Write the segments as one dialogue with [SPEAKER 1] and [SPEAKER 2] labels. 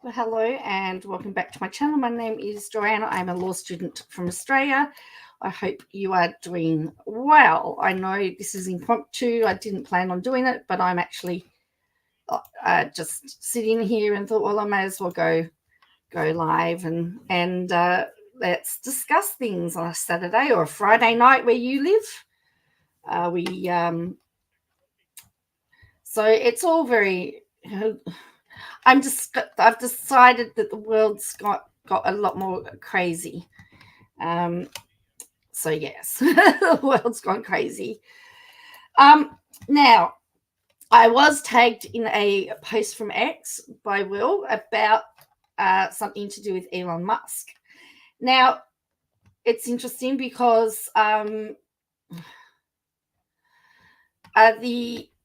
[SPEAKER 1] Well, hello and welcome back to my channel. My name is Joanne. I'm a law student from Australia. I hope you are doing well. I know this is impromptu. I didn't plan on doing it, but I'm actually just sitting here and thought, well, I may as well go live and let's discuss things on a Saturday or a Friday night where you live. So it's all very. I've decided that the world's got a lot more crazy. So yes, the world's gone crazy. Now, I was tagged in a post from X by Will about something to do with Elon Musk. Now, it's interesting because the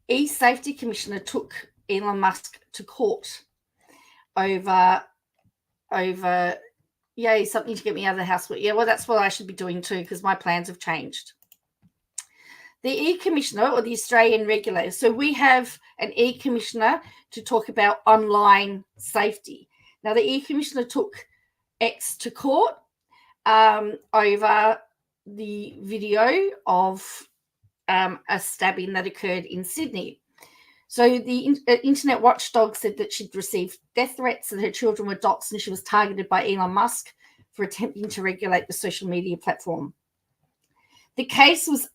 [SPEAKER 1] e-safety commissioner took Elon Musk to court over something to get me out of the house. Yeah, well, that's what I should be doing too, because my plans have changed. The e-commissioner, or the Australian regulator, so we have an e-commissioner to talk about online safety. Now, the e-commissioner took X to court over the video of a stabbing that occurred in Sydney. So the internet watchdog said that she'd received death threats and her children were doxxed, and she was targeted by Elon Musk for attempting to regulate the social media platform. The case was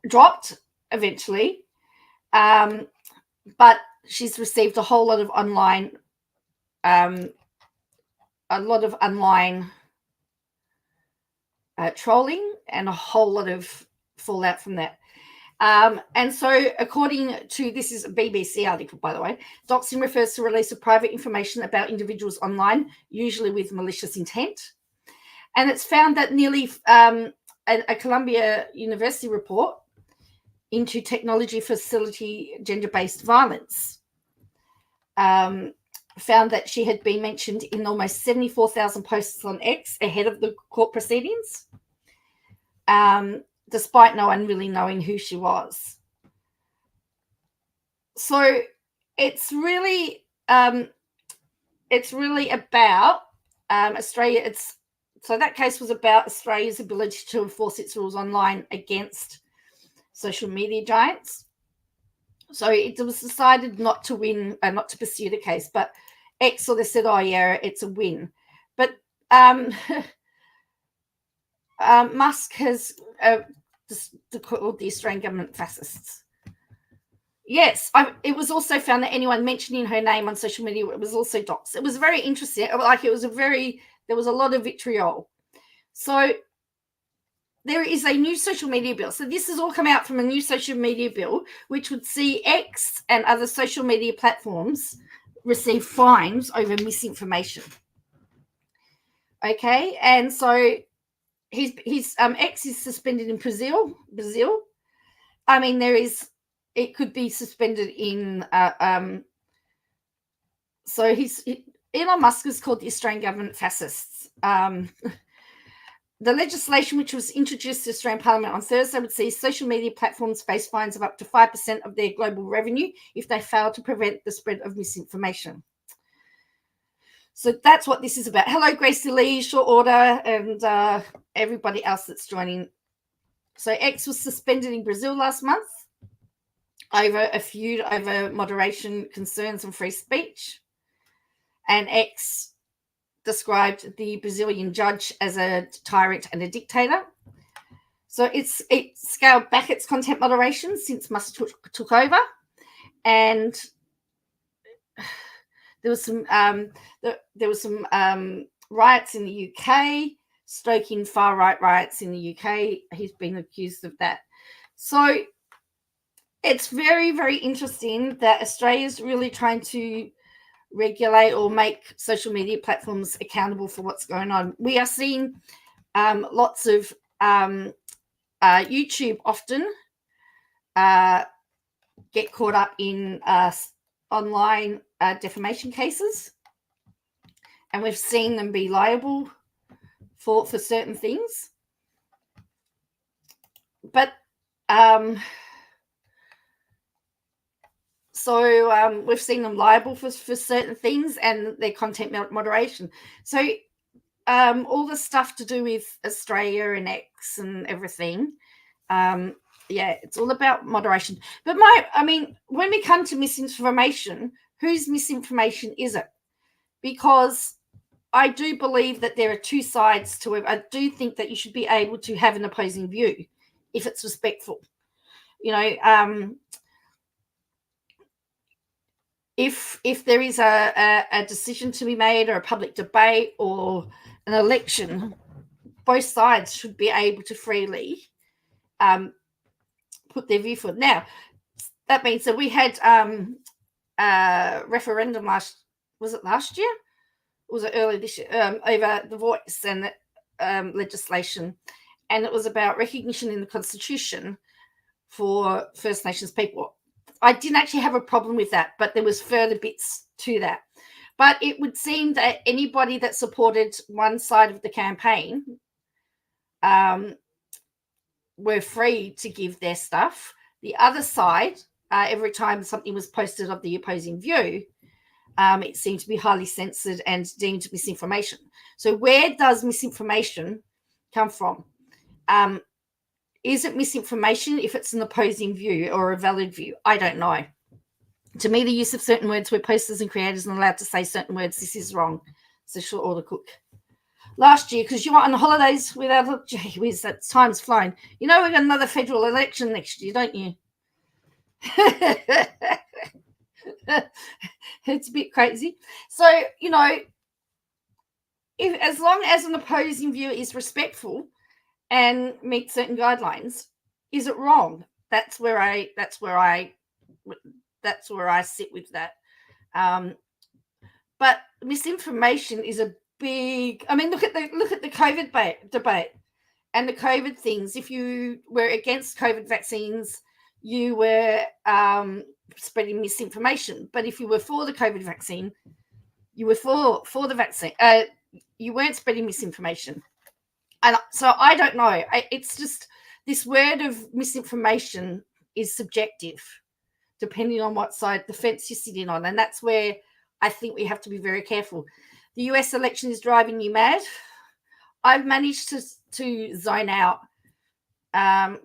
[SPEAKER 1] dropped eventually, but she's received a whole lot of online trolling and a whole lot of fallout from that. And so according to, this is a BBC article, by the way, doxing refers to release of private information about individuals online, usually with malicious intent. And it's found that nearly a Columbia University report into technology facility gender-based violence found that she had been mentioned in almost 74,000 posts on X ahead of the court proceedings. Despite no one really knowing who she was. So it's really about Australia. So that case was about Australia's ability to enforce its rules online against social media giants. So it was decided not to win, not to pursue the case, but X sort of said, oh yeah, it's a win. But Musk has called the Australian government fascists. Yes, it was also found that anyone mentioning her name on social media was also doxed. It was very interesting. Like there was a lot of vitriol. So there is a new social media bill. So this has all come out from a new social media bill, which would see X and other social media platforms receive fines over misinformation. Okay, and so his X is suspended in Brazil. I mean, it could be suspended in. So Elon Musk is called the Australian government fascists. The legislation, which was introduced to the Australian Parliament on Thursday, would see social media platforms face fines of up to 5% of their global revenue if they fail to prevent the spread of misinformation. So that's what this is about. Hello, Gracie Lee, Short Order, and everybody else that's joining. So X was suspended in Brazil last month over a feud over moderation concerns and free speech. And X described the Brazilian judge as a tyrant and a dictator. So it scaled back its content moderation since Musk took over, and there was some riots in the UK, stoking far right riots in the UK. He's been accused of that. So it's very, very interesting that Australia's really trying to regulate or make social media platforms accountable for what's going on. We are seeing lots of YouTube often get caught up in online defamation cases, and we've seen them be liable for certain things. But we've seen them liable for certain things and their content moderation. So all the stuff to do with Australia and X and everything, it's all about moderation. But when we come to misinformation, whose misinformation is it? Because I do believe that there are two sides to it. I do think that you should be able to have an opposing view if it's respectful. If there is a decision to be made or a public debate or an election, both sides should be able to freely put their view forward. Now, that means that we had a referendum last year? Or was it early this year? Over the voice and legislation. And it was about recognition in the Constitution for First Nations people. I didn't actually have a problem with that, but there was further bits to that. But it would seem that anybody that supported one side of the campaign were free to give their stuff. The other side, every time something was posted of the opposing view, it seemed to be highly censored and deemed misinformation. So where does misinformation come from? Is it misinformation if it's an opposing view or a valid view? I don't know. To me, the use of certain words where posters and creators are allowed to say certain words, this is wrong. So short order cook. Last year, because you were on holidays without, gee whiz, that time's flying. We've got another federal election next year, don't you? It's a bit crazy. So, if as long as an opposing view is respectful and meets certain guidelines, is it wrong? That's where I sit with that. But misinformation is a big. Look at the COVID debate and the COVID things. If you were against COVID vaccines, you were spreading misinformation. But if you were for the COVID vaccine, you were for the vaccine. You weren't spreading misinformation. And so I don't know. It's just this word of misinformation is subjective, depending on what side the fence you're sitting on. And that's where I think we have to be very careful. The US election is driving you mad. I've managed to zone out. As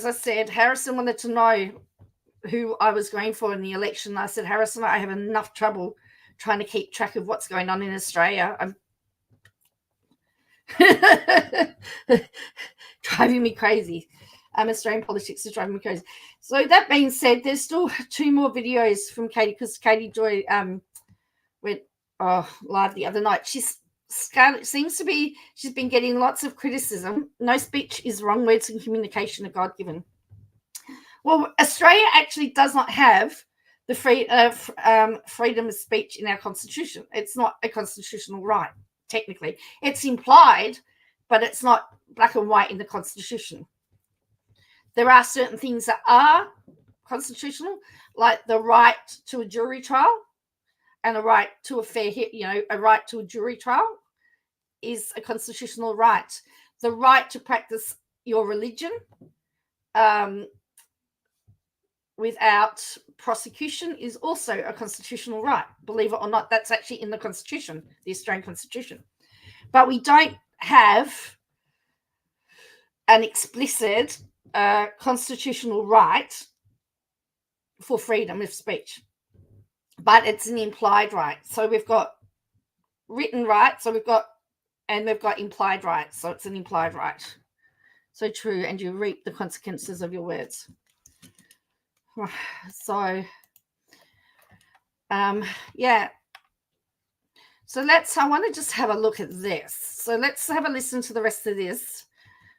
[SPEAKER 1] I said, Harrison wanted to know who I was going for in the election. I said, Harrison, I have enough trouble trying to keep track of what's going on in Australia. I'm driving me crazy. Australian politics is driving me crazy. So that being said, there's still 2 more videos from Katie, because Katie Joy went live the other night. She's been getting lots of criticism. No speech is wrong. Words and communication are God-given. Well, Australia actually does not have the freedom of speech in our constitution. It's not a constitutional right, technically. It's implied, but it's not black and white in the constitution. There are certain things that are constitutional, like the right to a jury trial and a right to a fair a right to a jury trial is a constitutional right. The right to practice your religion without prosecution is also a constitutional right. Believe it or not, that's actually in the Constitution, the Australian Constitution. But we don't have an explicit constitutional right for freedom of speech, but it's an implied right. So we've got written rights, we've got implied rights. So it's an implied right. So true, and you reap the consequences of your words. So, yeah. So I want to just have a look at this. So let's have a listen to the rest of this.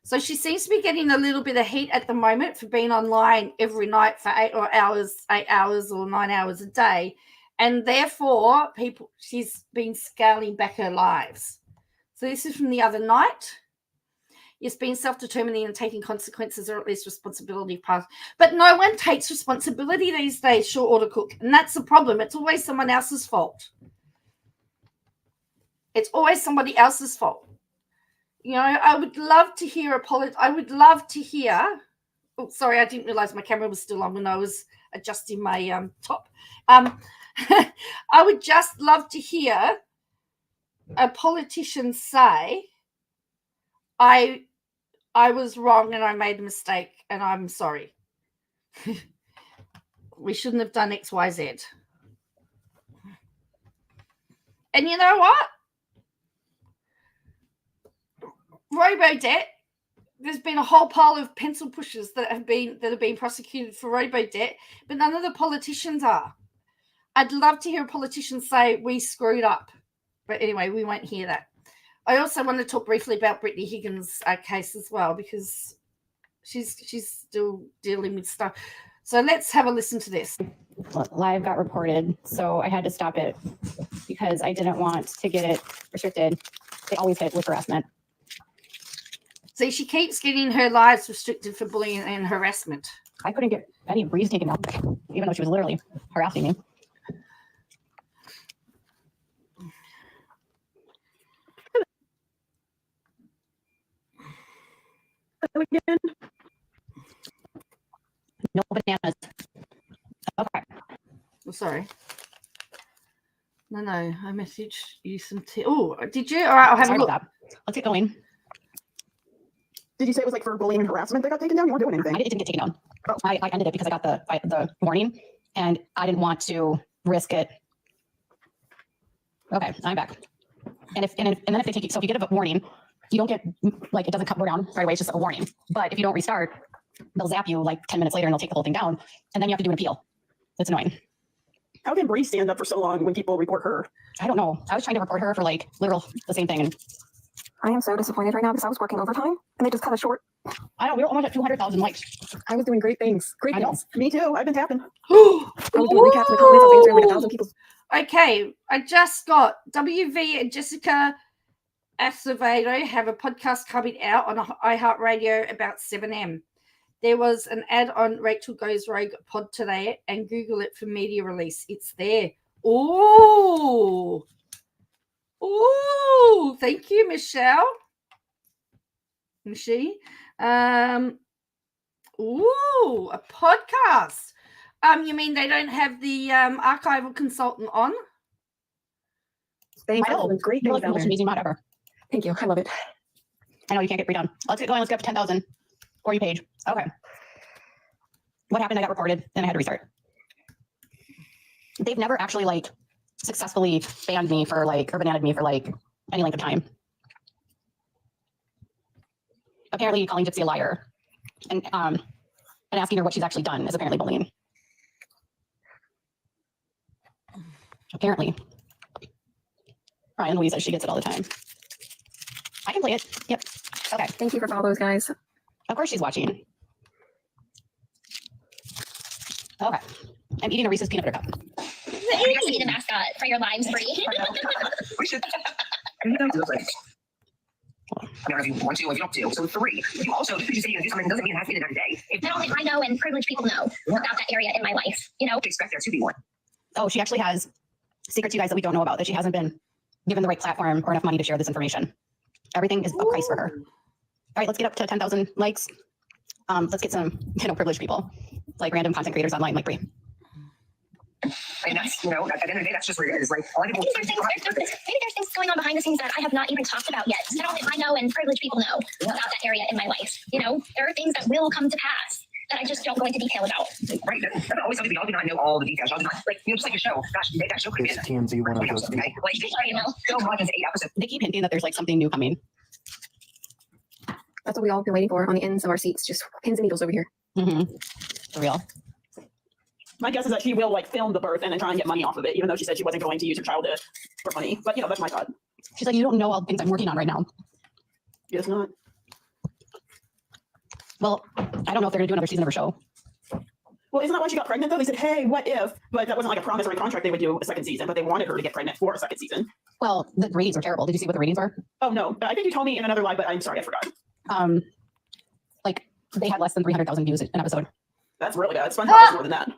[SPEAKER 1] So she seems to be getting a little bit of heat at the moment for being online every night for 8 hours or 9 hours a day. And therefore, she's been scaling back her lives. So this is from the other night. Yes, being self-determining and taking consequences, or at least responsibility part. But no one takes responsibility these days, short order cook. And that's the problem. It's always someone else's fault. It's always somebody else's fault. You know, I would love to hear I would love to hear. Oh, sorry, I didn't realize my camera was still on when I was adjusting my top. I would just love to hear a politician say, I was wrong and I made a mistake and I'm sorry. We shouldn't have done X, Y, Z. And you know what? Robo-debt, there's been a whole pile of pencil pushers that have been prosecuted for robo-debt, but none of the politicians are. I'd love to hear a politician say we screwed up. But anyway, we won't hear that. I also want to talk briefly about Brittany Higgins' case as well, because she's still dealing with stuff. So let's have a listen to this.
[SPEAKER 2] Live got reported, so I had to stop it because I didn't want to get it restricted. They always hit with harassment.
[SPEAKER 1] See, she keeps getting her lives restricted for bullying and harassment.
[SPEAKER 2] I couldn't get any breeze taken out, even though she was literally harassing me. Again. No bananas. Okay.
[SPEAKER 1] Oh, sorry. No, I messaged you some oh, did you? All right, I'll have a look.
[SPEAKER 2] Let's get going.
[SPEAKER 3] Did you say it was like for bullying and harassment that got taken down? You weren't doing anything.
[SPEAKER 2] It didn't get taken down. Oh. I ended it because I got the warning, and I didn't want to risk it. Okay, I'm back. And then if they take it, so if you get a warning, you don't get, like, it doesn't come down right away. It's just a warning. But if you don't restart, they'll zap you like 10 minutes later and they'll take the whole thing down, and then you have to do an appeal. It's annoying.
[SPEAKER 3] How can Bree stand up for so long when people report her?
[SPEAKER 2] I don't know. I was trying to report her for like literal the same thing, and
[SPEAKER 4] I am so disappointed right now because I was working overtime and they just cut it short.
[SPEAKER 2] I know, we were almost at 200,000 likes.
[SPEAKER 4] I was doing great things. Great things.
[SPEAKER 3] Me too. I've been tapping.
[SPEAKER 4] I was doing recaps in the comments. I was answering like 1,000 people.
[SPEAKER 1] Okay, I just got WV and Jessica Acevedo have a podcast coming out on iHeartRadio about 7M. There was an ad on Rachel Goes Rogue pod today, and Google it for media release. It's there. Oh, thank you, Michelle. Michelle. A podcast. You mean they don't have the archival consultant on?
[SPEAKER 4] Thanks.
[SPEAKER 2] I know.
[SPEAKER 4] Great.
[SPEAKER 2] You're like the most amazing mod ever.
[SPEAKER 4] Thank you. I love it.
[SPEAKER 2] I know you can't get redone. Let's get going. Let's get up to 10,000 for your page. Okay. What happened? I got reported and I had to restart. They've never actually like successfully banned me for like, or bananaed me for like any length of time. Apparently calling Gypsy a liar and asking her what she's actually done is apparently bullying. Apparently. Ryan Louise says she gets it all the time. I can play it. Yep. Okay.
[SPEAKER 4] Thank you for all those guys.
[SPEAKER 2] Of course she's watching. Okay. I'm eating a Reese's peanut butter cup.
[SPEAKER 5] You guys need a mascot for your lives, Bree.
[SPEAKER 6] We should. I mean, if you want to, if you don't do. So 3. You also, just because you say you're going to do something doesn't mean it has to be done every day.
[SPEAKER 5] Not only I know and privileged people know about that area in my life, you know?
[SPEAKER 6] Expect there to be one.
[SPEAKER 2] Oh, she actually has secrets, you guys, that we don't know about, that she hasn't been given the right platform or enough money to share this information. Everything is a price for her. All right, let's get up to 10,000 likes. Let's get some, privileged people, like random content creators online, like Bree.
[SPEAKER 6] And that's, at the end of the day, that's just where it is. Like, a lot of people.
[SPEAKER 5] Maybe there's things going on behind the scenes that I have not even talked about yet. Not only I know and privileged people know about that area in my life. There are things that will come to pass that I just don't go into detail about.
[SPEAKER 6] Right. That's always something we all do not know all the details. Just like your show. Gosh, that show could be
[SPEAKER 7] TMZ one of those.
[SPEAKER 6] Like, so much as 8 episodes.
[SPEAKER 2] They keep hinting that there's like something new coming.
[SPEAKER 4] That's what we all been waiting for on the ends of our seats. Just pins and needles over here.
[SPEAKER 2] For real.
[SPEAKER 3] My guess is that she will like film the birth and then try and get money off of it, even though she said she wasn't going to use her child for money. But that's my thought.
[SPEAKER 2] She's like, you don't know all the things I'm working on right now.
[SPEAKER 3] Guess not.
[SPEAKER 2] Well, I don't know if they're gonna do another season of her show.
[SPEAKER 3] Well, isn't that why she got pregnant though? They said, hey, what if? But that wasn't like a promise or a contract they would do a second season, but they wanted her to get pregnant for a second season.
[SPEAKER 2] Well, the ratings were terrible. Did you see what the ratings were?
[SPEAKER 3] Oh no, I think you told me in another live, but I'm sorry, I forgot.
[SPEAKER 2] Like they had less than 300,000 views an episode.
[SPEAKER 3] That's really bad. SpongeBob has more than that.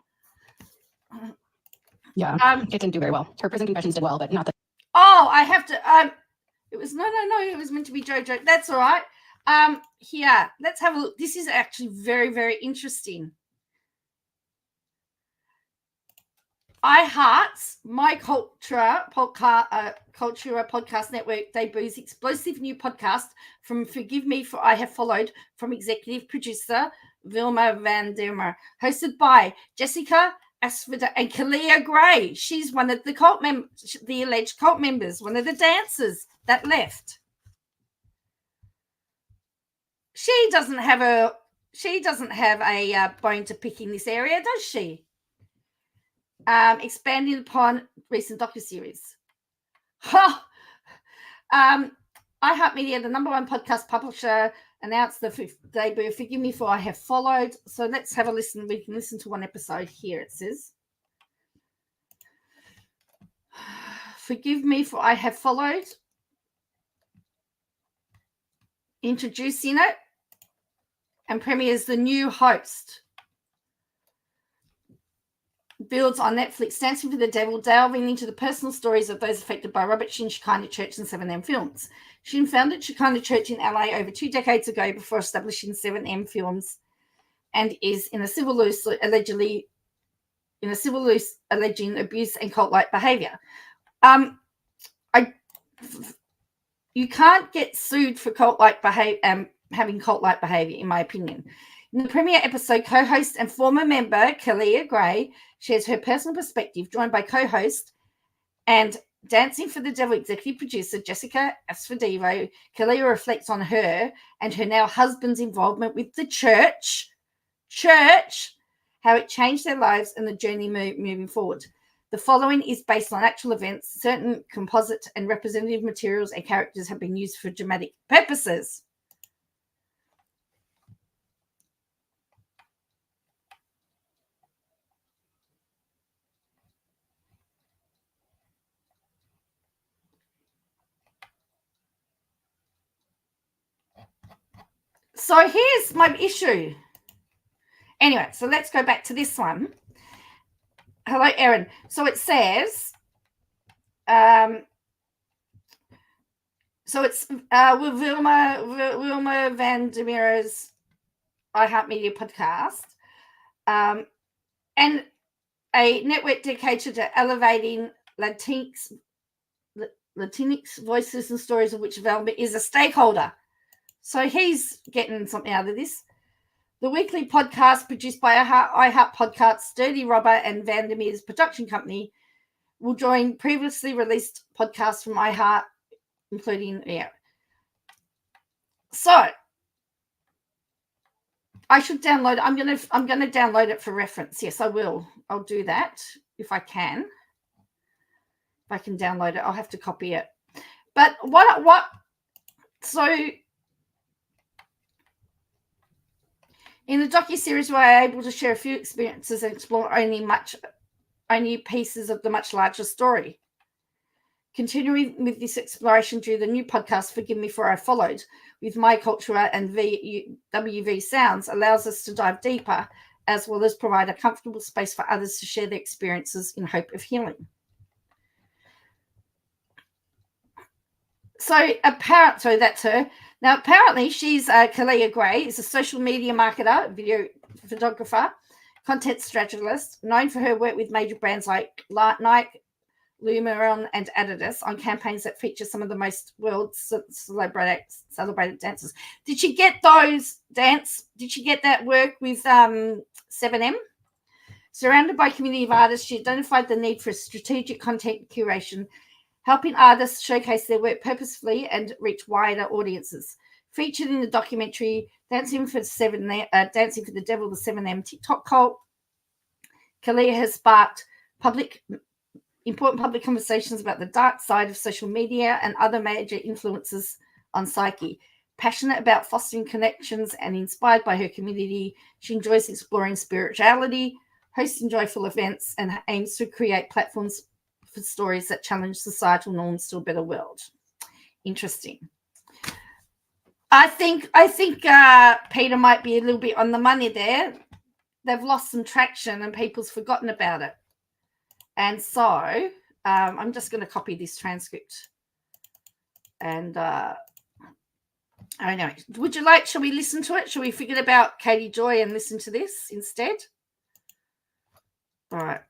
[SPEAKER 2] Yeah, it didn't do very well. Her prison confessions did well, but not the.
[SPEAKER 1] Oh, I have to. It was no. It was meant to be JoJo. That's all right. Here, let's have a look. This is actually very, very interesting. iHeart's My Cultura podcast network debuts explosive new podcast from Forgive Me For I Have Followed from executive producer Vilma Van Dermer, hosted by Jessica Asphodel and Kalia Gray. She's one of the alleged cult members, one of the dancers that left. She doesn't have a bone to pick in this area, does she? Expanding upon recent docuseries. iHeartMedia, the #1 podcast publisher, announced the debut of Forgive Me For I Have Followed. So let's have a listen. We can listen to one episode here. It says, Forgive Me For I Have Followed. Introducing it and premieres the new host. Builds on Netflix Dancing for the Devil, delving into the personal stories of those affected by Robert Shin Shekinah Church and 7M Films. Shin founded Shekinah Church in LA over 2 decades ago before establishing 7M Films, and is in a civil lawsuit alleging abuse and cult-like behavior. You can't get sued for cult-like behavior, having cult-like behavior, in my opinion. In the premiere episode, co-host and former member Kalia Gray shares her personal perspective, joined by co-host and Dancing for the Devil executive producer Jessica Asphodel. Kalia reflects on her and her now husband's involvement with the church, how it changed their lives and the journey moving forward. The following is based on actual events. Certain composite and representative materials and characters have been used for dramatic purposes. So here's my issue. Anyway, so let's go back to this one. Hello, Erin. So it says, so it's with Wilma Van Demir's iHeartMedia podcast, and a network dedicated to elevating Latinx voices and stories of which Velma is a stakeholder. So he's getting something out of this. The weekly podcast produced by iHeart Podcasts, Dirty Robber and Vandermeer's production company will join previously released podcasts from iHeart, including, So I should download it. I'm gonna download it for reference. Yes, I will. I'll do that if I can. If I can download it, I'll have to copy it. But so in the docuseries, we are able to share a few experiences and explore only pieces of the much larger story. Continuing with this exploration through the new podcast, Forgive Me For I Followed, with My Cultura and WV Sounds, allows us to dive deeper, as well as provide a comfortable space for others to share their experiences in hope of healing. So that's her. Now, apparently, she's Kalia Gray, is a social media marketer, video photographer, content strategist, known for her work with major brands like Nike, Lumiron, and Adidas on campaigns that feature some of the most world's celebrated dancers. Did she get Did she get that work with 7M? Surrounded by a community of artists, she identified the need for strategic content curation, helping artists showcase their work purposefully and reach wider audiences. Featured in the documentary Dancing for the Devil, the 7M TikTok cult, Kalia has sparked important public conversations about the dark side of social media and other major influences on psyche. Passionate about fostering connections and inspired by her community, she enjoys exploring spirituality, hosting joyful events, and aims to create platforms for stories that challenge societal norms to a better world. Interesting. I think Peter might be a little bit on the money there. They've lost some traction and people's forgotten about it. And so I'm just going to copy this transcript. And I don't know. Shall we listen to it? Shall we forget about Katie Joy and listen to this instead? All right.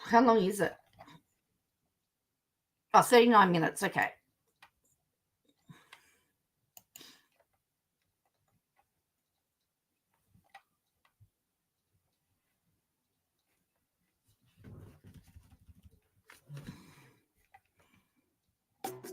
[SPEAKER 1] How long is it? Oh, 39 minutes. Okay.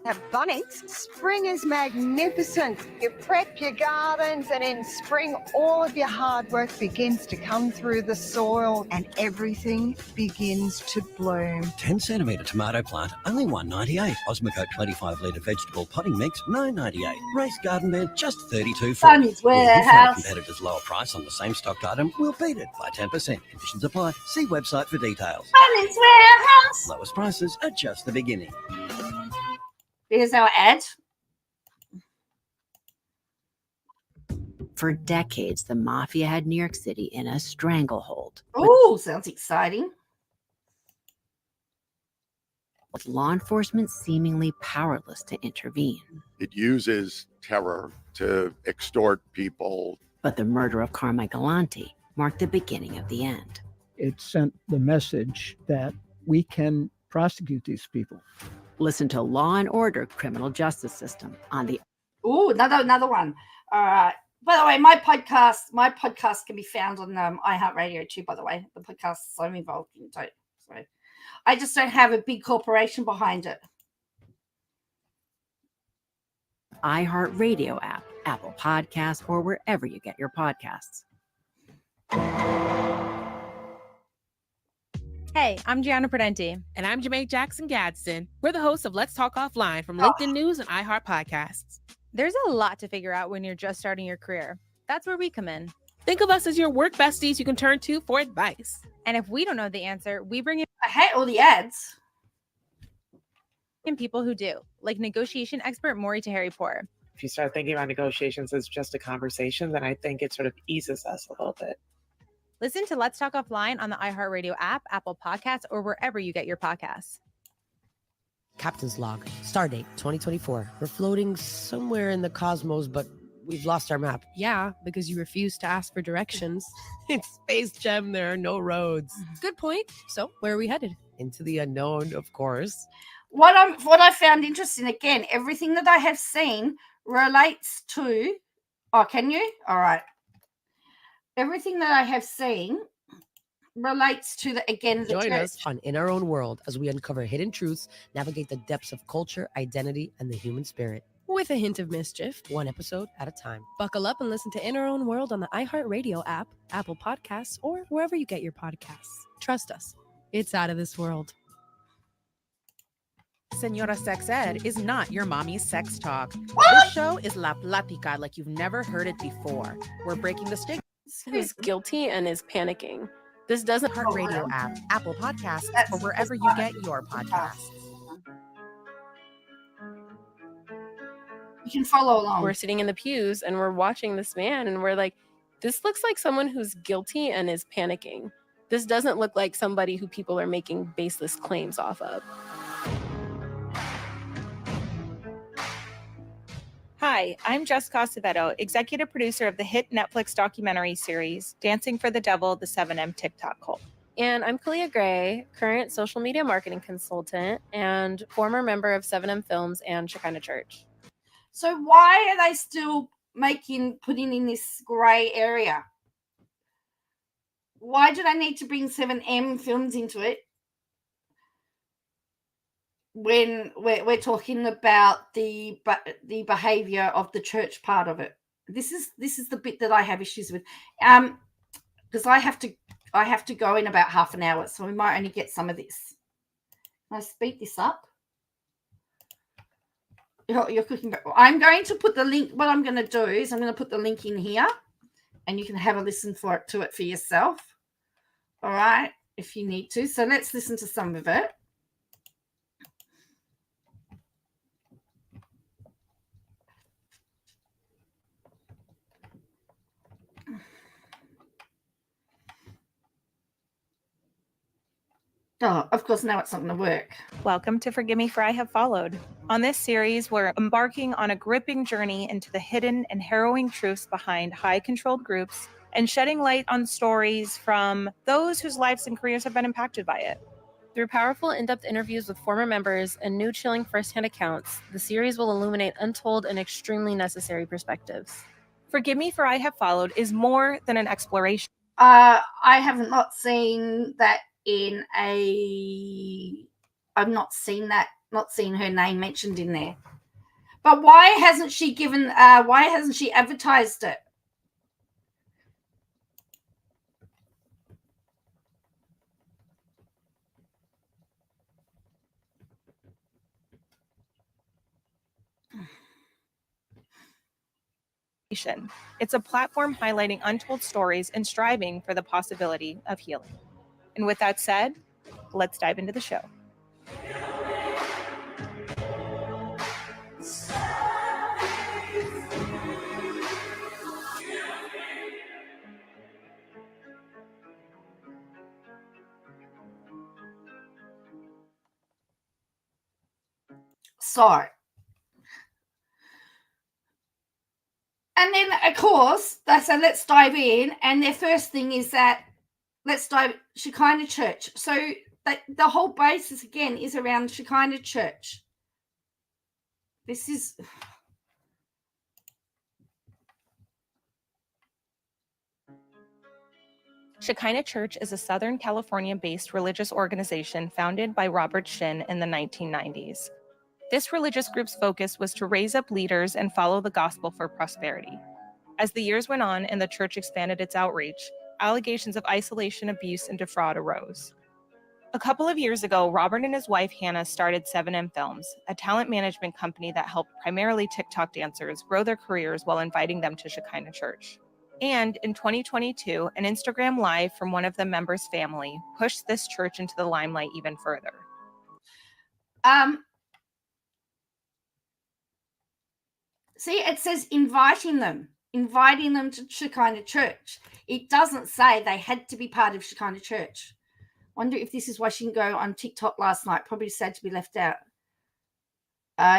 [SPEAKER 7] At Bunnings, spring is magnificent. You prep your gardens and in spring all of your hard work begins to come through the soil and everything begins to bloom.
[SPEAKER 8] 10 centimetre tomato plant, only $1.98. Osmocote 25 litre vegetable potting mix, $9.98. Race garden bed, just $32.40.
[SPEAKER 1] Bunnings Warehouse.
[SPEAKER 8] Competitor's lower price on the same stocked item, we'll beat it by 10%. Conditions apply. See website for details.
[SPEAKER 1] Bunnings Warehouse.
[SPEAKER 8] Lowest prices are just the beginning.
[SPEAKER 1] Here's our ad.
[SPEAKER 9] For decades, the mafia had New York City in a stranglehold.
[SPEAKER 1] Oh, sounds exciting.
[SPEAKER 9] With law enforcement seemingly powerless to intervene.
[SPEAKER 10] It uses terror to extort people.
[SPEAKER 9] But the murder of Carmichael Lanti marked the beginning of the end.
[SPEAKER 11] It sent the message that we can prosecute these people.
[SPEAKER 9] Listen to Law and Order Criminal Justice System on the...
[SPEAKER 1] Oh, another one. All right. By the way, my podcast can be found on iHeartRadio too, by the way. The podcast I'm involved in. So I just don't have a big corporation behind it.
[SPEAKER 9] iHeartRadio app, Apple Podcasts, or wherever you get your podcasts.
[SPEAKER 12] Hey, I'm Gianna Prudenti.
[SPEAKER 13] And I'm Jermaine Jackson Gadsden. We're the hosts of Let's Talk Offline from LinkedIn News and iHeart Podcasts.
[SPEAKER 12] There's a lot to figure out when you're just starting your career. That's where we come in.
[SPEAKER 13] Think of us as your work besties you can turn to for advice.
[SPEAKER 12] And if we don't know the answer, we bring in...
[SPEAKER 1] I hate all the ads.
[SPEAKER 12] ...in people who do, like negotiation expert Maury Taheri-Poor.
[SPEAKER 14] If you start thinking about negotiations as just a conversation, then I think it sort of eases us a little bit.
[SPEAKER 12] Listen to Let's Talk Offline on the iHeartRadio app, Apple Podcasts, or wherever you get your podcasts.
[SPEAKER 15] Captain's log, stardate 2024. We're floating somewhere in the cosmos, but we've lost our map.
[SPEAKER 16] Yeah, because you refused to ask for directions.
[SPEAKER 15] It's Space Jam, there are no roads.
[SPEAKER 16] Good point. So, where are we headed?
[SPEAKER 15] Into the unknown, of course.
[SPEAKER 1] What I found interesting, again, everything that I have seen relates to... Oh, can you? All right. Everything that I have seen relates to the
[SPEAKER 15] Join
[SPEAKER 1] church.
[SPEAKER 15] us on In Our Own World as we uncover hidden truths, navigate the depths of culture, identity, and the human spirit.
[SPEAKER 16] With a hint of mischief.
[SPEAKER 15] One episode at a time.
[SPEAKER 16] Buckle up and listen to In Our Own World on the iHeartRadio app, Apple Podcasts, or wherever you get your podcasts. Trust us, it's out of this world.
[SPEAKER 17] Senora Sex Ed is not your mommy's sex talk.
[SPEAKER 1] What?
[SPEAKER 17] This show is La Platica like you've never heard it before. We're breaking the stigma.
[SPEAKER 18] Who's guilty and is panicking. This doesn't
[SPEAKER 17] Heart Radio app, Apple Podcasts, or wherever you get your podcasts.
[SPEAKER 1] You can follow along.
[SPEAKER 18] We're sitting in the pews and we're watching this man and we're like, this looks like someone who's guilty and is panicking. This doesn't look like somebody who people are making baseless claims off of.
[SPEAKER 19] Hi, I'm Jess Costavetto, executive producer of the hit Netflix documentary series, Dancing for the Devil, the 7M TikTok cult.
[SPEAKER 18] And I'm Kalia Gray, current social media marketing consultant and former member of 7M Films and Shekinah Church.
[SPEAKER 1] So why are they still putting in this gray area? Why do they need to bring 7M Films into it? when we're talking about the behavior of the church part of it. This is the bit that I have issues with, because I have to go in about half an hour, so we might only get some of this. Can I speed this up? You're cooking. I'm going to put the link. What I'm going to do is I'm going to put the link in here, and you can have a listen to it for yourself. All right, if you need to. So let's listen to some of it. Oh, of course, now it's not going to work.
[SPEAKER 19] Welcome to Forgive Me for I Have Followed. On this series, we're embarking on a gripping journey into the hidden and harrowing truths behind high-controlled groups and shedding light on stories from those whose lives and careers have been impacted by it.
[SPEAKER 18] Through powerful, in-depth interviews with former members and new chilling firsthand accounts, the series will illuminate untold and extremely necessary perspectives.
[SPEAKER 19] Forgive Me for I Have Followed is more than an exploration.
[SPEAKER 1] I have not seen that in a... I've not seen her name mentioned in there. But why hasn't she advertised it?
[SPEAKER 19] It's a platform highlighting untold stories and striving for the possibility of healing. And with that said, let's dive into the show.
[SPEAKER 1] So, and then of course they say let's dive in, and their first thing is that let's dive Shekinah Church. So the whole basis again is around Shekinah Church. This is...
[SPEAKER 19] Shekinah Church is a Southern California-based religious organization founded by Robert Shin in the 1990s. This religious group's focus was to raise up leaders and follow the gospel for prosperity. As the years went on and the church expanded its outreach, allegations of isolation, abuse, and defraud arose. A couple of years ago, Robert and his wife Hannah started 7M Films, a talent management company that helped primarily TikTok dancers grow their careers while inviting them to Shekinah Church. And in 2022, an Instagram Live from one of the members' family pushed this church into the limelight even further.
[SPEAKER 1] See, it says inviting them to Shekinah Church. It doesn't say they had to be part of Shekinah Church. Wonder if this is why she didn't go on TikTok last night. Probably sad to be left out.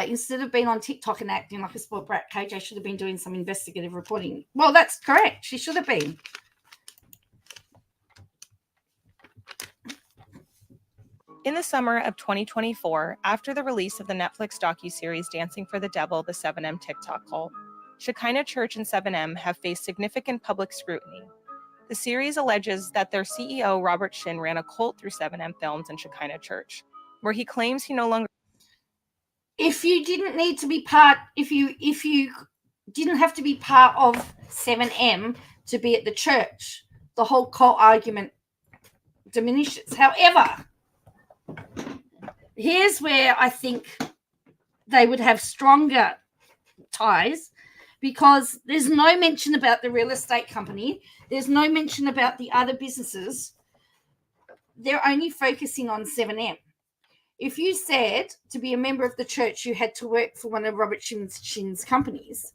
[SPEAKER 1] Instead of being on TikTok and acting like a sport brat, KJ should have been doing some investigative reporting. Well, that's correct. She should have been.
[SPEAKER 19] In the summer of 2024, after the release of the Netflix docuseries Dancing for the Devil, the 7M TikTok cult, Shekinah Church and 7M have faced significant public scrutiny. The series alleges that their CEO, Robert Shin, ran a cult through 7M Films and Shekinah Church, where he claims he no longer...
[SPEAKER 1] If you didn't need to be part, if you didn't have to be part of 7M to be at the church, the whole cult argument diminishes. However, here's where I think they would have stronger ties, because there's no mention about the real estate company. There's no mention about the other businesses. They're only focusing on 7M. If you said to be a member of the church, you had to work for one of Robert Shin's companies,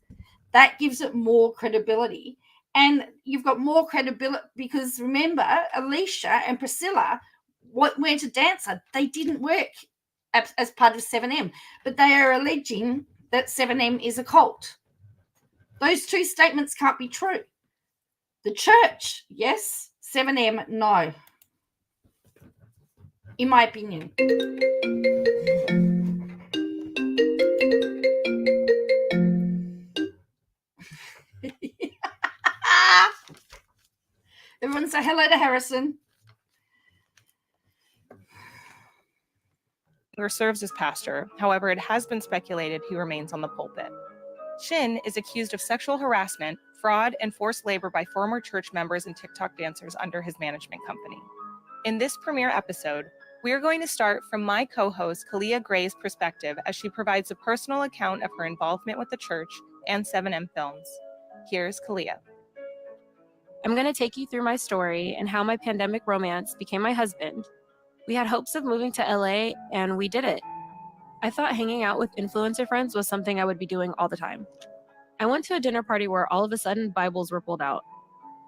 [SPEAKER 1] that gives it more credibility. And you've got more credibility because remember, Alicia and Priscilla weren't a dancer. They didn't work as part of 7M, but they are alleging that 7M is a cult. Those two statements can't be true. The church, yes. 7M, no. In my opinion. Everyone say hello to Harrison.
[SPEAKER 19] or serves as pastor. However, it has been speculated he remains on the pulpit. Shin is accused of sexual harassment, fraud, and forced labor by former church members and TikTok dancers under his management company. In this premiere episode, we are going to start from my co-host Kalia Gray's perspective as she provides a personal account of her involvement with the church and 7M Films. Here's Kalia.
[SPEAKER 18] I'm going to take you through my story and how my pandemic romance became my husband. We had hopes of moving to LA, and we did it. I thought hanging out with influencer friends was something I would be doing all the time. I went to a dinner party where all of a sudden Bibles were pulled out.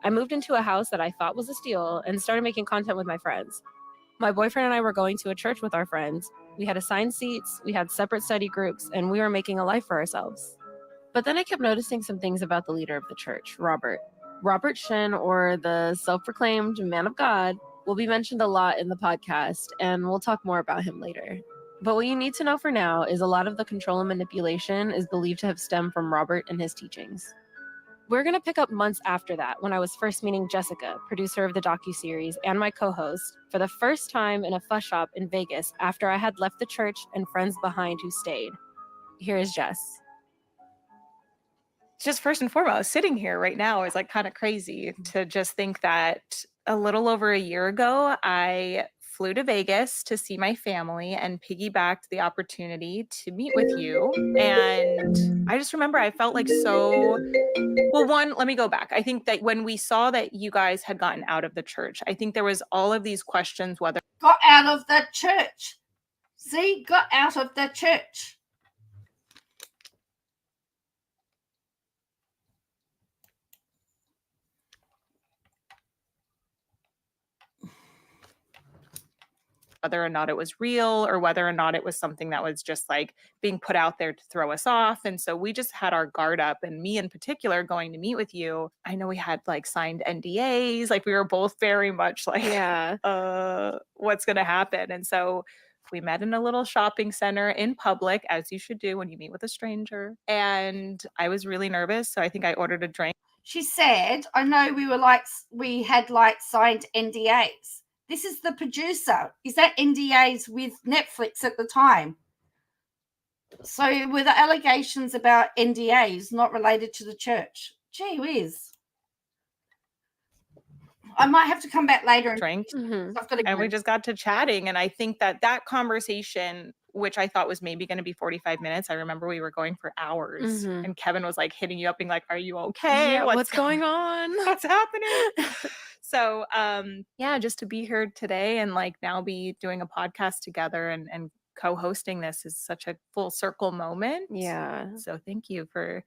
[SPEAKER 18] I moved into a house that I thought was a steal and started making content with my friends. My boyfriend and I were going to a church with our friends. We had assigned seats, we had separate study groups, and we were making a life for ourselves. But then I kept noticing some things about the leader of the church, Robert. Robert Shin, or the self-proclaimed man of God, will be mentioned a lot in the podcast, and we'll talk more about him later. But what you need to know for now is a lot of the control and manipulation is believed to have stemmed from Robert and his teachings. We're going to pick up months after that, when I was first meeting Jessica, producer of the docuseries and my co-host, for the first time in a fuss shop in Vegas after I had left the church and friends behind who stayed. Here is Jess.
[SPEAKER 19] Just first and foremost, sitting here right now is like kind of crazy to just think that a little over a year ago, I flew to Vegas to see my family and piggybacked the opportunity to meet with you. And I just remember I felt like so, well, one, let me go back. I think that when we saw that you guys had gotten out of the church, I think there was all of these questions whether
[SPEAKER 1] Got out of the church. See, got out of the church.
[SPEAKER 19] whether or not it was real or whether or not it was something that was just like being put out there to throw us off. And so we just had our guard up, and me in particular going to meet with you. I know we had like signed NDAs, like we were both very much like, what's going to happen? And so we met in a little shopping center in public, as you should do when you meet with a stranger. And I was really nervous. So I think I ordered a drink.
[SPEAKER 1] She said, I know we had signed NDAs. This is the producer. Is that NDAs with Netflix at the time? So were the allegations about NDAs not related to the church? Gee whiz. I might have to come back later and
[SPEAKER 19] drink.
[SPEAKER 1] I've got to
[SPEAKER 19] and we just got to chatting. And I think that conversation, which I thought was maybe going to be 45 minutes, I remember we were going for hours. And Kevin was like hitting you up being like, are you okay?
[SPEAKER 18] Yeah, what's going on?
[SPEAKER 19] What's happening? So yeah, just to be here today and like now be doing a podcast together and co-hosting this is such a full circle moment.
[SPEAKER 18] Yeah.
[SPEAKER 19] So thank you for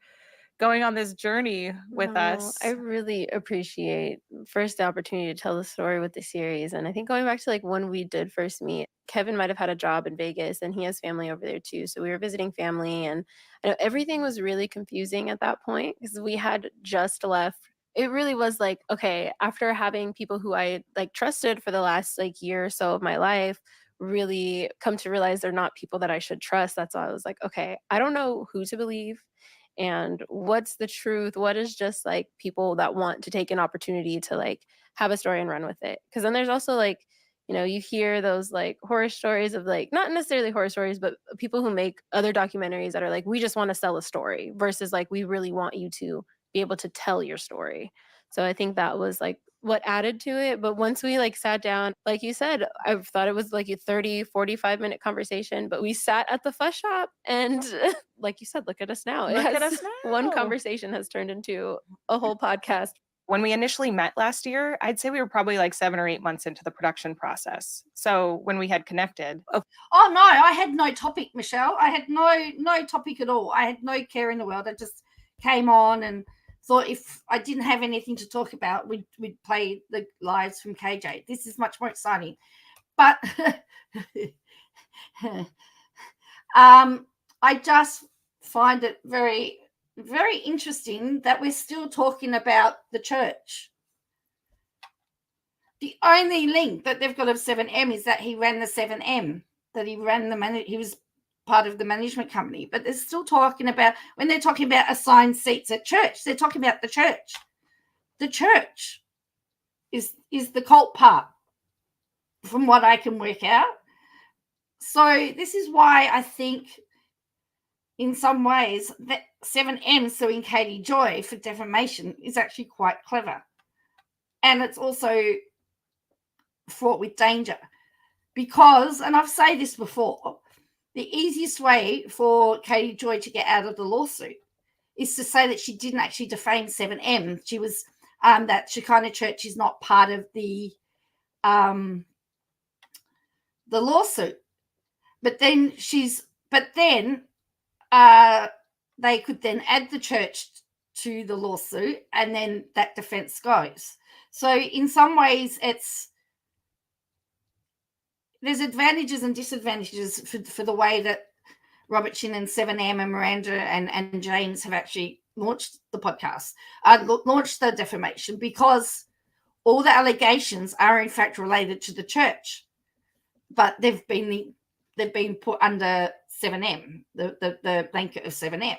[SPEAKER 19] going on this journey with us.
[SPEAKER 18] I really appreciate first the opportunity to tell the story with the series. And I think going back to like when we did first meet, Kevin might have had a job in Vegas and he has family over there too. So we were visiting family, and I know everything was really confusing at that point because we had just left. It really was like, okay, after having people who I like trusted for the last like year or so of my life really come to realize they're not people that I should trust. That's why I was like, okay, I don't know who to believe and what's the truth. What is just like people that want to take an opportunity to like have a story and run with it. Because then there's also like, you know, you hear those like horror stories of like, not necessarily horror stories, but people who make other documentaries that are like, we just want to sell a story versus like, we really want you to be able to tell your story. So I think that was like what added to it. But once we like sat down, like you said, I thought it was like a 45 minute conversation, but we sat at the fuss shop and like you said, look at us now.
[SPEAKER 19] Look at us now.
[SPEAKER 18] One conversation has turned into a whole podcast.
[SPEAKER 19] When we initially met last year, I'd say we were probably like 7 or 8 months into the production process. So when we had connected.
[SPEAKER 1] Oh no, I had no topic, Michelle. I had no topic at all. I had no care in the world. I just came on and thought if I didn't have anything to talk about, we'd play the lives from KJ. This is much more exciting. But I just find it very, very interesting that we're still talking about the church. The only link that they've got of 7M is that he ran the 7M, that he was part of the management company, but they're still talking about, when they're talking about assigned seats at church, they're talking about the church. The church is the cult part, from what I can work out. So this is why I think in some ways that 7M suing Katie Joy for defamation is actually quite clever. And it's also fraught with danger because, and I've said this before, the easiest way for Katie Joy to get out of the lawsuit is to say that she didn't actually defame 7M. She was, that Shekinah Church is not part of the lawsuit. But then they could then add the church to the lawsuit and then that defense goes. So in some ways there's advantages and disadvantages for the way that Robert Shin and 7M and Miranda and James have actually launched the podcast, launched the defamation, because all the allegations are in fact related to the church, but they've been put under 7M, the blanket of 7M.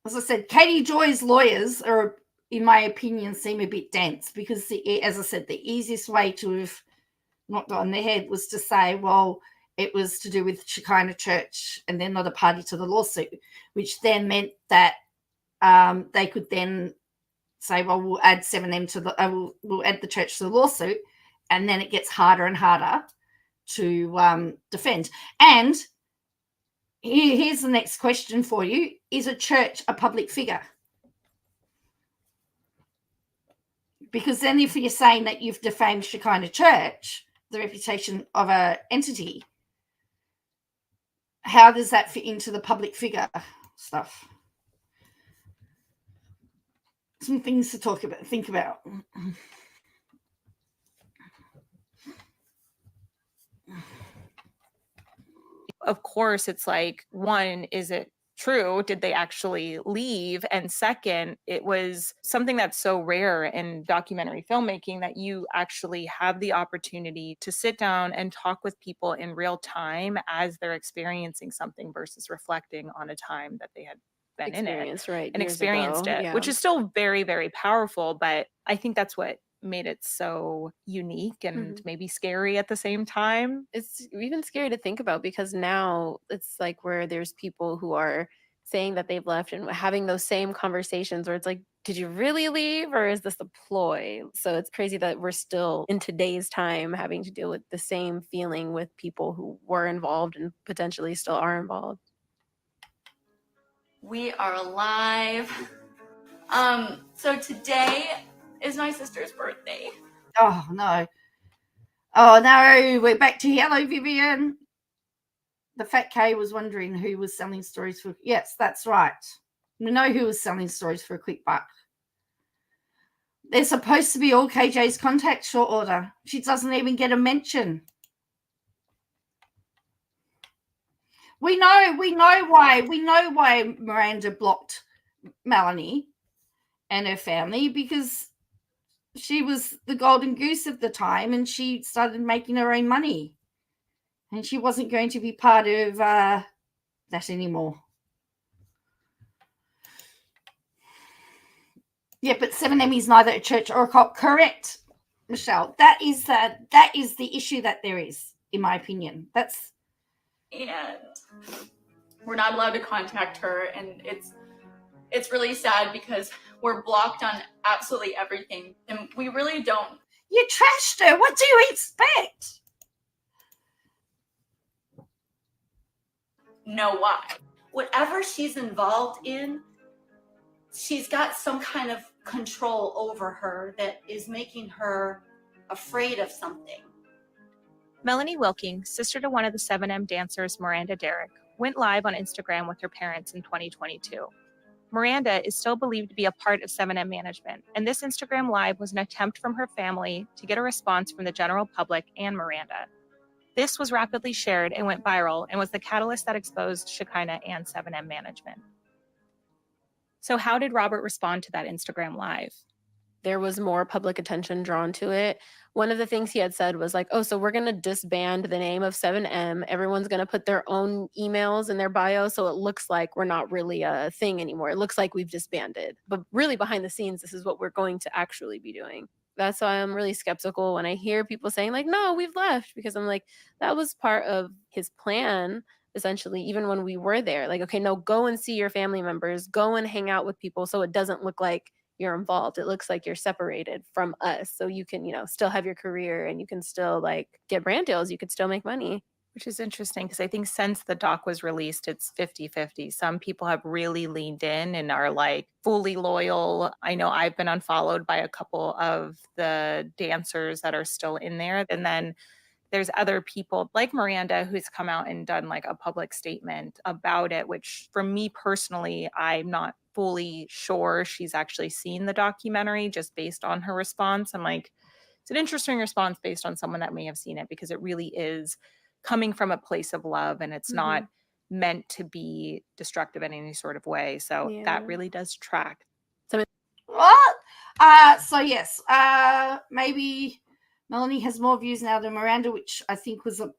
[SPEAKER 1] As I said, Katie Joy's lawyers are, in my opinion, seem a bit dense because, as I said, the easiest way to have knocked on their head was to say, well, it was to do with Shekinah Church and they're not a party to the lawsuit, which then meant that they could then say, well, we'll add 7M to we'll add the church to the lawsuit, and then it gets harder and harder to defend. And here's the next question for you. Is a church a public figure? Because then if you're saying that you've defamed Shekinah Church, the reputation of an entity, how does that fit into the public figure stuff? Some things to think about.
[SPEAKER 19] Of course, it's like, one, is it true? Did they actually leave? And second, it was something that's so rare in documentary filmmaking that you actually have the opportunity to sit down and talk with people in real time as they're experiencing something versus reflecting on a time that they had been in it
[SPEAKER 18] right,
[SPEAKER 19] and
[SPEAKER 18] years
[SPEAKER 19] experienced
[SPEAKER 18] ago,
[SPEAKER 19] it,
[SPEAKER 18] yeah.
[SPEAKER 19] which is still very, very powerful. But I think that's what made it so unique and maybe scary at the same time.
[SPEAKER 18] It's even scary to think about because now it's like where there's people who are saying that they've left and having those same conversations where it's like, did you really leave or is this a ploy? So it's crazy that we're still in today's time having to deal with the same feeling with people who were involved and potentially still are involved.
[SPEAKER 20] We are alive. So today is my sister's birthday.
[SPEAKER 1] Oh no. Oh no, we're back to hello, Vivian. The Fat K was wondering who was selling stories for. Yes, that's right. We know who was selling stories for a quick buck. They're supposed to be all KJ's contacts, short order. She doesn't even get a mention. We know why Miranda blocked Melanie and her family, because she was the golden goose of the time and she started making her own money. And she wasn't going to be part of that anymore. Yeah, but 7M is neither a church or a cult. Correct, Michelle. That is the issue that there is, in my opinion.
[SPEAKER 20] And we're not allowed to contact her, and it's really sad because we're blocked on absolutely everything, and we really don't.
[SPEAKER 1] You trashed her. What do you expect?
[SPEAKER 20] Know why. Whatever she's involved in, she's got some kind of control over her that is making her afraid of something.
[SPEAKER 19] Melanie Wilking, sister to one of the 7M dancers, Miranda Derrick, went live on Instagram with her parents in 2022. Miranda is still believed to be a part of 7M management, and this Instagram live was an attempt from her family to get a response from the general public and Miranda. This was rapidly shared and went viral and was the catalyst that exposed Shekinah and 7M management. So how did Robert respond to that Instagram live?
[SPEAKER 18] There was more public attention drawn to it. One of the things he had said was like, oh, so we're going to disband the name of 7M. Everyone's going to put their own emails in their bio. So it looks like we're not really a thing anymore. It looks like we've disbanded. But really behind the scenes, this is what we're going to actually be doing. That's why I'm really skeptical when I hear people saying like, no, we've left, because I'm like, that was part of his plan, essentially, even when we were there. Like, okay, no, go and see your family members, go and hang out with people so it doesn't look like you're involved. It looks like you're separated from us. So you can, still have your career and you can still like get brand deals. You could still make money.
[SPEAKER 19] Which is interesting because I think since the doc was released, it's 50-50. Some people have really leaned in and are like fully loyal. I know I've been unfollowed by a couple of the dancers that are still in there. And then there's other people like Miranda who's come out and done like a public statement about it, which for me personally, I'm not fully sure she's actually seen the documentary just based on her response. I'm like, it's an interesting response based on someone that may have seen it, because it really is coming from a place of love and it's not meant to be destructive in any sort of way. So that really does track.
[SPEAKER 1] What? So yes, maybe Melanie has more views now than Miranda, which I think was a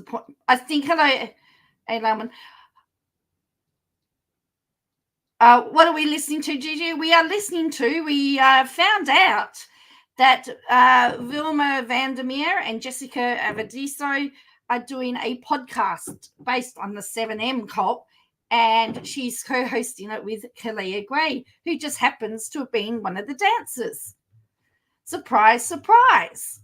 [SPEAKER 1] point. I think hello, Layman. What are we listening to, Gigi? We found out that Vilma Vandermeer and Jessica Avadiso are doing a podcast based on the 7M cult, and she's co-hosting it with Kalia Gray, who just happens to have been one of the dancers. Surprise, surprise.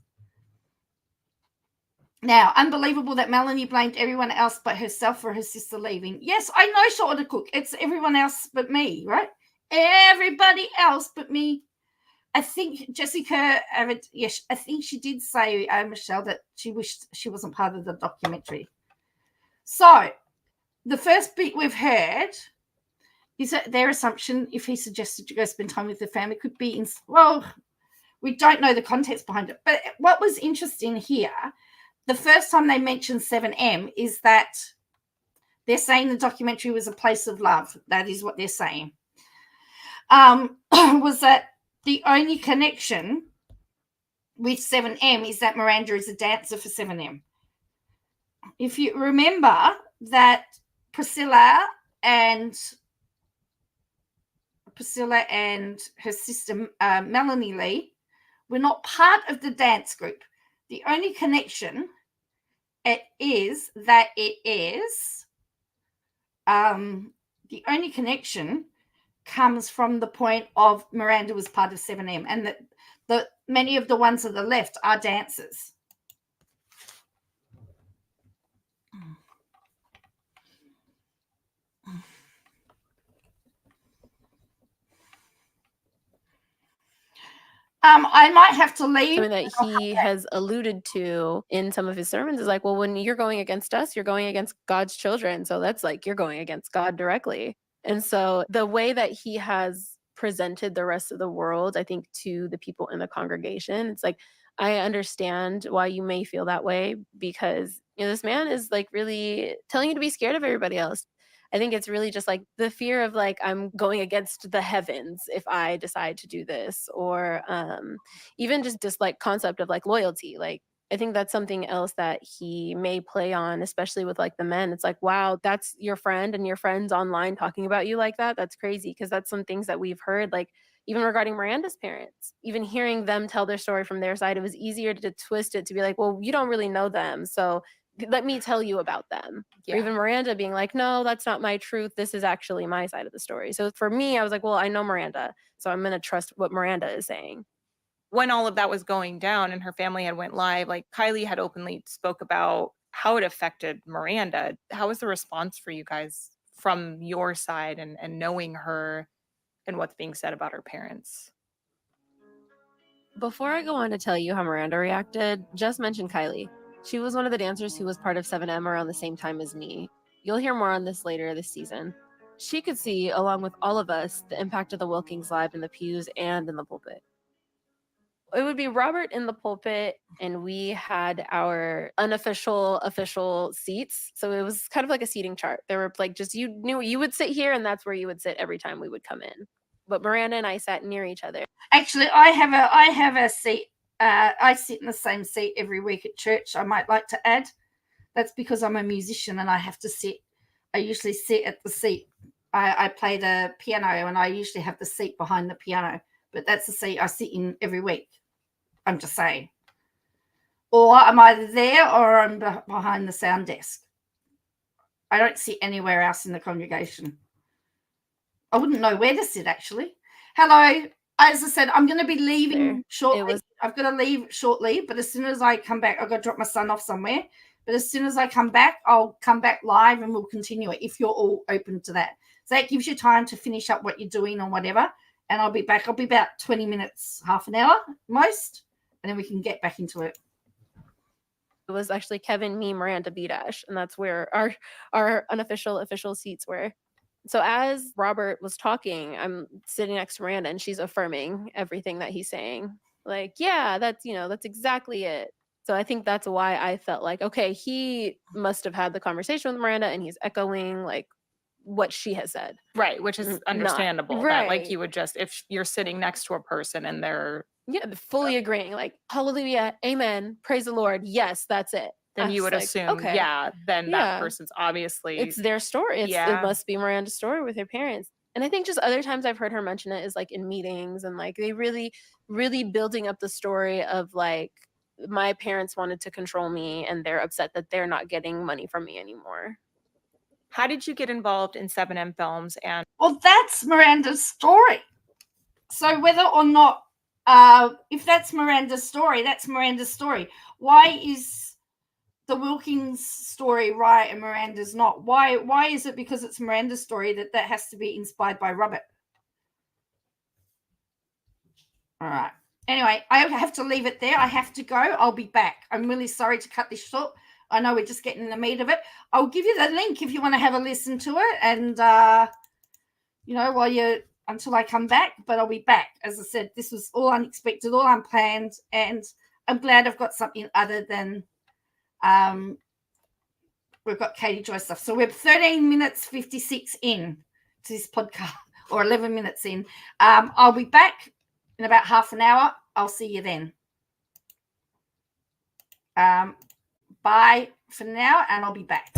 [SPEAKER 1] Now, unbelievable that Melanie blamed everyone else but herself for her sister leaving. Yes, I know she ought to cook. It's everyone else but me, right? Everybody else but me. I think Jessica, yes, I think she did say, Michelle, that she wished she wasn't part of the documentary. So the first bit we've heard is that their assumption, if he suggested to go spend time with the family, could be we don't know the context behind it. But what was interesting here, the first time they mentioned 7M is that they're saying the documentary was a place of love. That is what they're saying. Was that the only connection with 7M is that Miranda is a dancer for 7M. If you remember that Priscilla and her sister Melanie Lee were not part of the dance group. The only connection the only connection comes from the point of Miranda was part of 7M, and that many of the ones to the left are dancers. I might have to leave.
[SPEAKER 18] Something that he has alluded to in some of his sermons is like, well, when you're going against us, you're going against God's children. So that's like you're going against God directly. And so the way that he has presented the rest of the world, I think, to the people in the congregation, it's like, I understand why you may feel that way, because this man is like really telling you to be scared of everybody else. I think it's really just like the fear of like, I'm going against the heavens if I decide to do this, or even just this like concept of like loyalty. Like, I think that's something else that he may play on, especially with like the men. It's like, wow, that's your friend and your friends online talking about you like that. That's crazy, because that's some things that we've heard, like even regarding Miranda's parents, even hearing them tell their story from their side, it was easier to twist it to be like, well, you don't really know them, so let me tell you about them. Yeah. Or even Miranda being like, no, that's not my truth. This is actually my side of the story. So for me, I was like, well, I know Miranda, so I'm going to trust what Miranda is saying.
[SPEAKER 19] When all of that was going down and her family had went live, like Kylie had openly spoke about how it affected Miranda. How was the response for you guys from your side and knowing her and what's being said about her parents?
[SPEAKER 18] Before I go on to tell you how Miranda reacted, just mention Kylie. She was one of the dancers who was part of 7M around the same time as me. You'll hear more on this later this season. She could see, along with all of us, the impact of the Wilkins Live in the pews and in the pulpit. It would be Robert in the pulpit, and we had our unofficial, official seats. So it was kind of like a seating chart. There were like, just you knew you would sit here, and that's where you would sit every time we would come in. But Miranda and I sat near each other.
[SPEAKER 1] Actually, I have a seat. I sit in the same seat every week at church. I might like to add. That's because I'm a musician and I have to sit. I usually sit at the seat. I play the piano and I usually have the seat behind the piano but that's the seat I sit in every week. I'm just saying. Or I'm either there or I'm behind the sound desk. I don't sit anywhere else in the congregation. I wouldn't know where to sit, actually. Hello. As I said, I'm going to be leaving shortly. I've got to leave shortly, but as soon as I come back, I've got to drop my son off somewhere. But as soon as I come back, I'll come back live and we'll continue it if you're all open to that. So that gives you time to finish up what you're doing or whatever. And I'll be back. I'll be about 20 minutes, half an hour most, and then we can get back into it.
[SPEAKER 18] It was actually Kevin, me, Miranda, B-Dash, and that's where our unofficial official seats were. So as Robert was talking, I'm sitting next to Miranda and she's affirming everything that he's saying. Like, yeah, that's exactly it. So I think that's why I felt like, okay, he must have had the conversation with Miranda and he's echoing like what she has said.
[SPEAKER 19] Right, which is understandable.
[SPEAKER 18] Right.
[SPEAKER 19] That, like, you would just, if you're sitting next to a person and they're
[SPEAKER 18] fully agreeing, like, hallelujah, amen, praise the Lord. Yes, that's it.
[SPEAKER 19] then you would assume, then that person's obviously,
[SPEAKER 18] it's their story. It must be Miranda's story with her parents. And I think just other times I've heard her mention it is like in meetings and like they really, really building up the story of like, my parents wanted to control me and they're upset that they're not getting money from me anymore.
[SPEAKER 19] How did you get involved in 7M Films? And
[SPEAKER 1] well, that's Miranda's story. So whether or not, if that's Miranda's story, that's Miranda's story. Why is the Wilkins story right and Miranda's not? Why is it because it's Miranda's story that has to be inspired by Robert? All right. Anyway, I have to leave it there. I have to go. I'll be back. I'm really sorry to cut this short. I know we're just getting in the meat of it. I'll give you the link if you want to have a listen to it. And, until I come back, but I'll be back. As I said, this was all unexpected, all unplanned. And I'm glad I've got something other than we've got Katie Joy stuff. So we're 13 minutes 56 in to this podcast, or 11 minutes in. I'll be back in about half an hour. I'll see you then. Bye for now, and I'll be back.